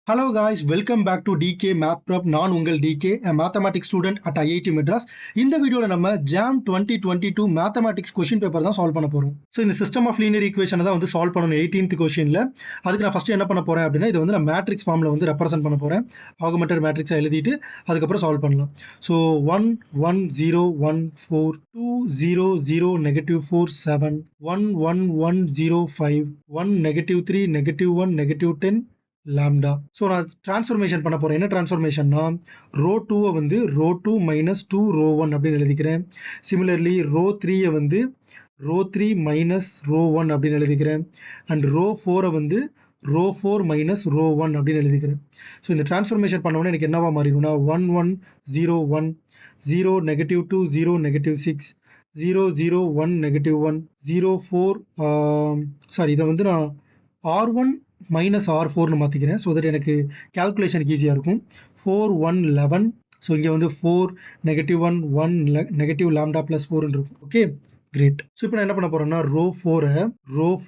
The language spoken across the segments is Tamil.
Hello guys, welcome back to DK Math Prep. நான் உங்கள் DK, a mathematics student at IIT Madras. இந்த வீடியோல நம்ம JAM 2022 mathematics question paper தான் சால்வ் பண்ண போறோம். ஸோ இந்த சிஸ்டம் ஆஃப் லீனியர் ஈக்குவேஷனை தான் வந்து சால்வ் பண்ணணும் 18th கொஸ்டின்ல. அதுக்கு நான் ஃபர்ஸ்ட் என்ன பண்ண போறேன் அப்படின்னா இதை வந்து நான் மேட்ரிக்ஸ் ஃபார்ம்ல வந்து ரெப்ரசென்ட் பண்ண போறேன். ஆகுமெண்டட் மேட்ரிக்ஸை எழுதிட்டு அதுக்கப்புறம் சால்வ் பண்ணலாம். So 1 1 0 1 4 2 0 0 negative 4 7 1 1 1 0 5 1 negative 3 negative 1 negative 10 lambda. So நான் டிரான்ஸ்ஃபர்மேஷன் பண்ண போகிறேன். என்ன டிரான்ஸ்ஃபர்மேஷன்னா ரோ 2 வந்து ரோ 2 மைனஸ் 2 ரோ 1 அப்படின்னு எழுதிக்கிறேன். சிமிலர்லி ரோ 3 வந்து ரோ 3 மைனஸ் ரோ 1 அப்படின்னு எழுதிக்கிறேன். அண்ட் ரோ 4 வந்து ரோ 4 மைனஸ் ரோ 1 அப்படின்னு எழுதிக்கிறேன். ஸோ இந்த டிரான்ஸ்ஃபர்மேஷன் பண்ணோன்னே எனக்கு என்னவா மாறிடும்னா 1 1 0 1 0 negative 2 0 negative 6 0 0 1 negative 1 0 4 இதை வந்து நான் R1 மைனஸ் R4னு மாற்றிக்கிறேன். ஸோ தட் எனக்கு கேல்குலேஷனுக்கு ஈஸியாக இருக்கும். 4 1 11. ஸோ இங்கே வந்து 4 negative 1 1 negative lambda plus 4 இருக்கும். Okay, great. ஸோ இப்போ நான் என்ன பண்ண போகிறேன்னா ரோ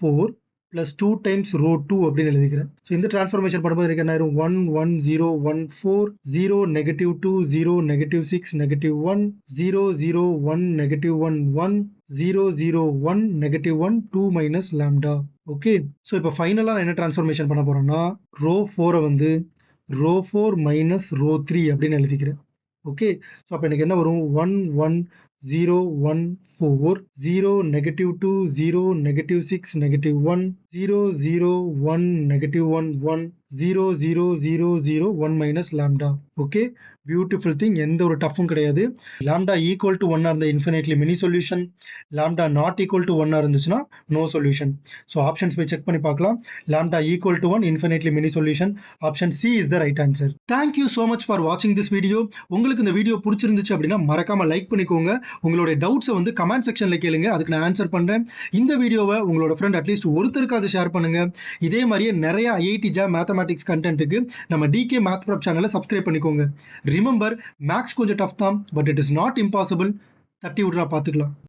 4 ப்ளஸ் 2 டைம்ஸ் ரோ 2 அப்படின்னு எழுதிக்கிறேன். ஸோ இந்த டிரான்ஸ்ஃபர்மேஷன் பண்ணும்போது எனக்கு என்ன ஆயிரும் 1 1 0 1 4 0 negative 2 0 negative 6 negative 1 0 0 1 negative 1 1 0 0 1 negative 1 2 minus lambda. Okay, so இப்போ ஃபைனலாக நான் என்ன டிரான்ஸ்ஃபர்மேஷன் பண்ண போகிறேன்னா ரோ 4 வந்து ரோ 4 மைனஸ் ரோ 3 அப்படின்னு எழுதிக்கிறேன். ஓகே, ஸோ அப்போ எனக்கு என்ன வரும் 1 1 0 1 4 0 negative 2 0 negative 6 negative 1 0 0 1 negative 1 1 0 0 0 0 1 minus lambda. Okay, beautiful thing. எந்த ஒரு டஃப்பும் கிடையாது. லாம்டா ஈக்குவல் டு 1 இருந்த infinitely mini solution, lambda naught equal to 1 இருந்துச்சுன்னா நோ சொல்யூஷன். ஸோ ஆப்ஷன்ஸ் போய் செக் பண்ணி பார்க்கலாம். Lambda equal to 1 infinitely mini solution. Option C is the right answer. Thank you so much for வாட்சிங் திஸ் வீடியோ. உங்களுக்கு இந்த வீடியோ பிடிச்சிருந்துச்சு அப்படின்னா மறக்காம லைக் பண்ணிக்கோங்க. உங்களுடைய டவுட்ஸை வந்து கமெண்ட் செக்ஷன்ல கேளுங்க, அதுக்கு நான் ஆன்சர் பண்றேன். இந்த வீடியோவை உங்களோட ஃப்ரெண்ட் அட்லீஸ்ட் ஒருத்தருக்காவது ஷேர் பண்ணுங்க. இதே மாதிரியே நிறைய IIT JAM மேத்தமேட்டிக்ஸ் கண்டென்ட்டுக்கு நம்ம DK Math Prep சேனலை சப்ஸ்கிரைப் பண்ணிக்கோங்க. ரிமெம்பர், மேக்ஸ் கொஞ்சம் டஃப் தான், but it is not impossible. தட்டி விட்றா பார்த்துக்கலாம்.